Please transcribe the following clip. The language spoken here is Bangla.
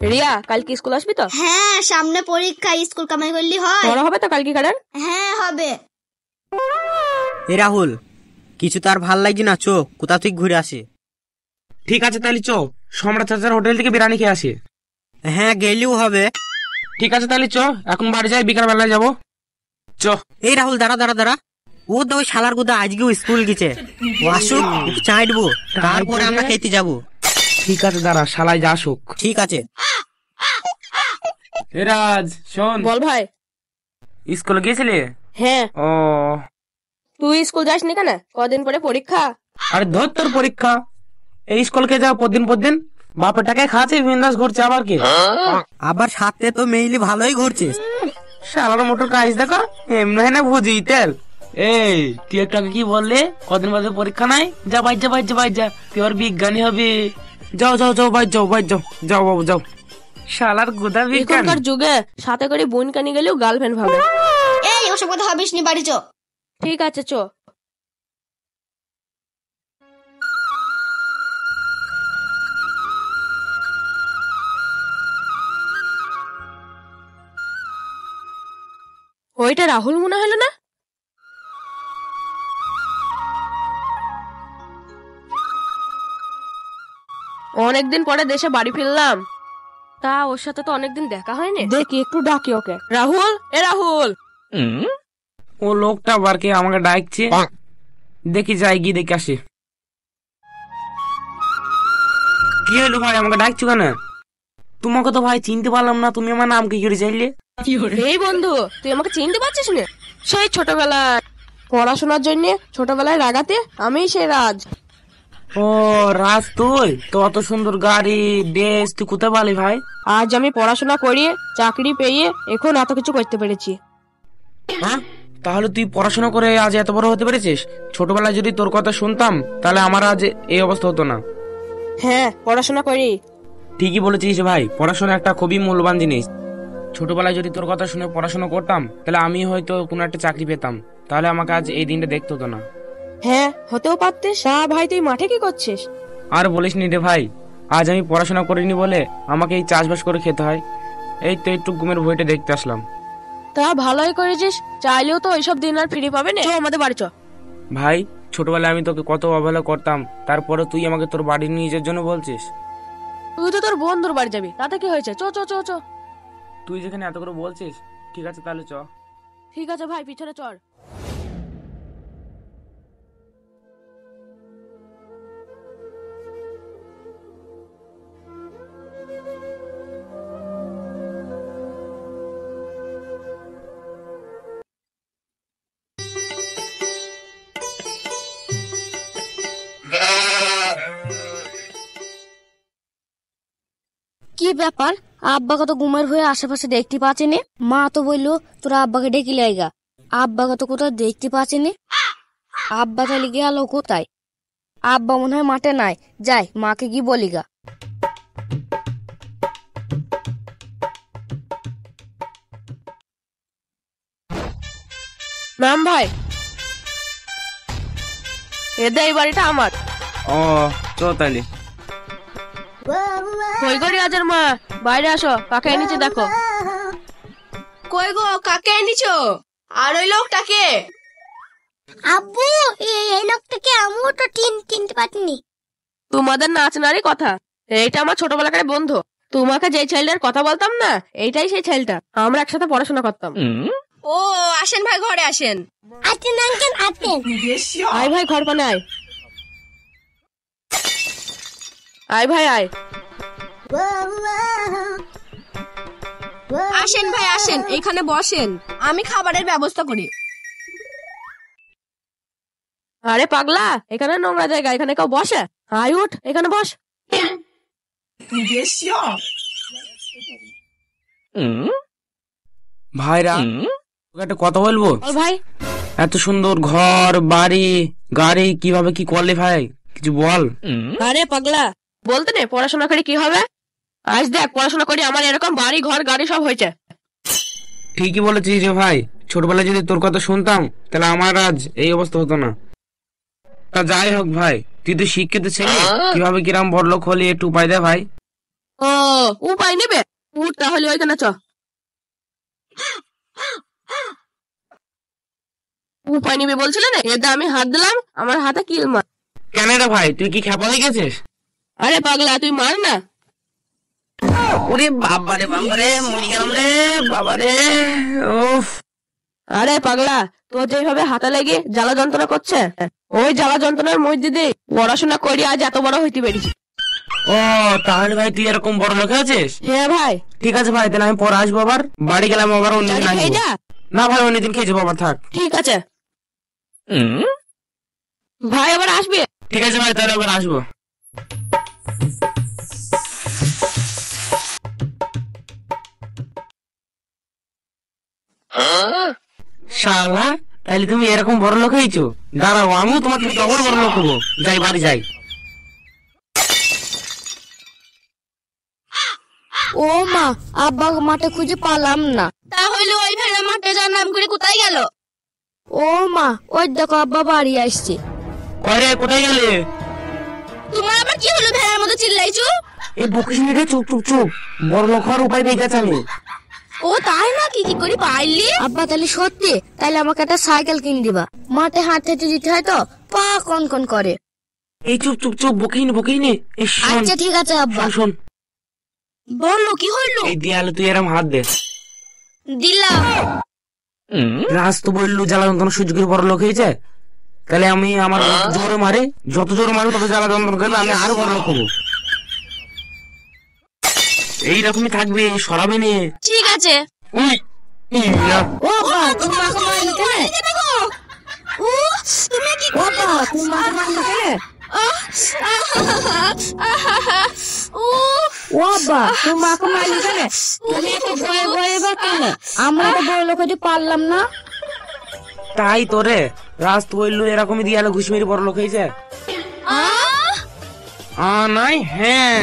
রিয়া, কালকে স্কুল আসবি তো? হ্যাঁ, সামনে পরীক্ষা, স্কুল কামাই করলি হয়? পড়া হবে তো কালকে কারের? হ্যাঁ হবে। এ রাহুল, কিছু তার ভাল লাগছে না, চো কোথা থেকে ঘুরে আসি। ঠিক আছে তাহলে চো, সম্রাট চাচার হোটেল থেকে বিরিয়ানি খেয়ে আসি। হ্যাঁ গেলেও হবে। ঠিক আছে তাহলে চো, এখন বাড়ি যাই, বিকাল বেলায় যাবো। চো। এই রাহুল, দাঁড়া দাঁড়া দাঁড়া, ও তো ওই শালার কোথা আজকেও স্কুল গেছে, ও আসুক চাইডবো, তারপরে আমরা খেতে যাবো। ঠিক আছে দাঁড়া, শালাই যা আসুক। ঠিক আছে। এ রাজ শোন। বল ভাই। স্কুলে গিয়েছিলি? হ্যাঁ। ও, তুই স্কুল যাসনি কেন? কদিন পরে পরীক্ষা। আরে ধর তোর পরীক্ষা, এই স্কুলকে যাও পরদিন পরদিন, বাপের টাকায় খাচ্ছে, বিন্দাস ঘুরছে, আবার কি? আবার সাথে তো মেইলি ভালোই ঘুরছিস। শালার মোটর কাজ দেখো, এমনি হয় না বুঝি তেল। এই তুই একটু আগে কি বললে, কদিন বাদে পরীক্ষা নাই? যা বাইর যা বাইর যা বাইর যা, তুই আর বিজ্ঞানী হবে। যাও যাও যাও, বাইর যাও বাইর যাও, যাও বাবু যাও। শালার গোদা বিজ্ঞান। এখনকার যুগে সাথে করে বোন কানি গেলেও গার্লফ্রেন্ড ভাবে। এই ওসব কথা হবিস নি, বাড়ি চো। ঠিক আছে চো। ওইটা রাহুল মনে হলো না? অনেকদিন পরে দেশে বাড়ি ফিরলাম, তা ওর সাথে তো অনেকদিন দেখা হয়নি। দেখি একটু ডাকি ওকে। রাহুল, এ রাহুল। ও লোকটা আবার কে আমাকে ডাকছে, দেখি যাই গিয়ে দেখে আসি। কি হলো ভাই, আমাকে ডাকছো কেন? তোমাকে তো ভাই চিনতে পারলাম না, তুমি আমার নাম কি করে চাইলে? এই বন্ধু, তুই আমাকে চিনতে পারছিস না? সেই ছোটবেলায় পড়াশোনার জন্য ছোটবেলায় রাগাতে আমি সেই রাজ। ও রাজ, তুই তো অত সুন্দর গাড়ি ড্রেস তুই কোথায় পালি ভাই? আজ আমি পড়াশোনা করিয়ে চাকরি পেয়ে এখন এত কিছু করতে পেরেছি। হ্যাঁ, তাহলে তুই পড়াশোনা করে আজ এত বড় হতে পেরেছিস? ছোটবেলায় যদি তোর কথা শুনতাম তাহলে আমার আজ এই অবস্থা হতো না। হ্যাঁ, পড়াশোনা করি। ঠিকই বলেছিস ভাই, পড়াশোনা একটা খুবই মূল্যবান জিনিস। ছোটবেলায় যদি তোর কথা শুনে পড়াশোনা করতাম তাহলে আমি হয়তো কোনো একটা চাকরি পেতাম, তাহলে আমাকে আজ এই দিনটা দেখতে হতো না। হ্যাঁ, হতেও পারতিস। ভাই তুই মাঠে কি করছিস? আর বলিস নি রে ভাই, আজ আমি পড়াশোনা করিনি বলে আমাকে এই চাষবাস করে খেতে হয়। এই তো একটু ঘুমের বইটা দেখতে আসলাম। তা ভালোই করেছিস, চাইলেও তো ওইসব দিন আর ফিরে পাবে না। আমাদের বাড়ি চ। ভাই, ছোটবেলায় আমি তোকে কত অবহেলা করতাম, তারপরে তুই আমাকে তোর বাড়ি নিয়ে যাওয়ার জন্য বলছিস। তুই তো তোর বন্ধুর বাড়ি যাবি, তাতে কি হয়েছে? চ চ চ চ। তুই যেখানে এত করে বলছিস, ঠিক আছে তাহলে চ। ঠিক আছে ভাই, পিছনে চড়। কি ব্যাপার, আব্বাকে তো ঘুমের হয়ে আশেপাশে দেখতে পাচ্ছেনি। মা তো বললো তোরা আব্বাকে ডেকে লাইগা, আব্বাকে তো কোথাও দেখতে পাচ্ছেনি। আব্বা তাহলে গেল কোথায়? আব্বা মনে হয় মাঠে নাই, যাই মাকে কি বলিগা। নাম ভাই, এদের এই বাড়িটা আমার। ও চ তাহলে। কই গো রিয়াজের মা, বাইরে আসো, কাকে এনেছে দেখো। কই গো, কাকে এনেছো? আর ওই লোকটাকে? আব্বু, এই লোকটাকে আমিও তো চিনতে পারিনি। তোমাদের নাচনারই কথা। এইটা আমার ছোটবেলাকার বন্ধু। তোমাকে যে ছেলেটার কথা বলতাম না, এইটাই সেই ছেলেটা। আমরা একসাথে পড়াশোনা করতাম। ও আসেন ভাই, ঘরে আসেন। আসেন আঙ্কেল, আসেন। আয় ভাই, ঘর পানে আয়। আয় ভাই আয়। আসেন ভাই আসেন, এখানে বসেন, আমি খাবারের ব্যবস্থা করি। আরে পাগলা, এখানে নোংরা জায়গা, এখানে কেউ বসে? আয় উঠ, এখানে বস। ভাইরা, তোকে একটা কথা বলবো। ভাই, এত সুন্দর ঘর বাড়ি গাড়ি কিভাবে কি করলে ভাই, কিছু বল। আরে পাগলা, বলতে নে পড়াশোনা করে কি হবে? আজ দেখ, পড়াশোনা করি আমার এরকম বাড়ি ঘর গাড়ি সব হয়েছে। ঠিকই বলেছিস রে ভাই, ছোটবেলায় যদি তোর কথা শুনতাম তাহলে আমার আজ এই অবস্থা হতো না। তা যাই হোক ভাই, তুই তো শিক্ষিত ছেলে, কিভাবে কিরম বড়লোক হলি একটু উপায় দে ভাই। ও উপায় নেবে উঠ তাহলে ওইখানে চ। উপায় নিবে বলছিল না, এতে আমি হাত দিলাম, আমার হাতে কিল মার। কেন রে ভাই, তুই কি খেপা হয়ে গেছিস? আরে পাগলা তুই মার না। ওরে বাবারে বাবারে, মরে গেলাম রে বাবারে। উফ, আরে পাগলা তোর যেভাবে হাতে লেগে জ্বালা যন্ত্রণা করছে, ওই জ্বালা যন্ত্রণার মধ্যে দিয়ে পড়াশোনা করি আজ এত বড় হইতে পেরেছি। ও তাহলে ভাই তুই এরকম বড় লোক আছিস? হ্যাঁ ভাই। ঠিক আছে ভাই, তাহলে আমি পরে আসবো, আবার বাড়ি গেলাম, আবার অন্যদিন খেয়ে আসবো। যা। না ভাই, অন্যদিন খেয়ে যাবো, আবার থাক। ঠিক আছে ভাই, আবার আসবে। ঠিক আছে ভাই, তাহলে আবার আসবো। শালা, তাহলে তুমি এরকম বড় লোক হয়েছো? দাঁড়াও, আমিও তোমার থেকে ডবল বড় লোক হবো। যাই, বাড়ি যাই। ও মা, আব্বাকে মাঠে খুঁজে পালাম না। তাহলে ওই ভেড়া মাঠে যার নাম করে কোথায় গেল? ও মা, ওই দেখো আব্বা বাড়ি আসছে। কয়রে, কোথায় গেলে? তোমার আবার কি হলো ভেড়ার মতো চিল্লাইছো? এই বকিস রে, চুপ চুপ চুপ। বড় লোক হওয়ার উপায় পেয়ে গেছে আমি। ও তাই না, কি কি করে পাইলি? আব্বা তাহলে সত্যি, তাহলে আমাকে একটা সাইকেল কিনে দিবা। মাঠে হাঁটতে দিতে হয় তো, পা কন কন করে। এই চুপ চুপ চুপ, বকিনি। এই শোন, আচ্ছা ঠিক আছে আব্বা। শোন, বললো কি হইলো? এই দেয়ালে তুই এরম হাত দে। দিলাম। রাজ তো বললো জ্বালা যন্ত্রণা সহ্য করে বড় লোক হয়েছে, তাহলে আমি আমার জোরে মারে, যত জোরে মারবো তত জ্বালা যন্ত্রণা করবে, আমি আরো বড় লোক হবো। এইরকমই থাকবে, সরাবে নে। ঠিক আছে। উই, ইয়া। ও বাবা, তুমি আমাকে মারলি কেন? তুমি কি ও বাবা, তুমি আমাকে মারলি কেন? ও বাবা, তুমি আমাকে মারলি কেন? তুমি এত ভয়ে ভয়ে বা কেন? আমরা তো বড় লোক হতে পারলাম না। তাই তোরে রাজ তো বললো এরকমই দিয়ালে ঘুষ মেরে বড় লোক হয়েছে। নাই, হ্যাঁ।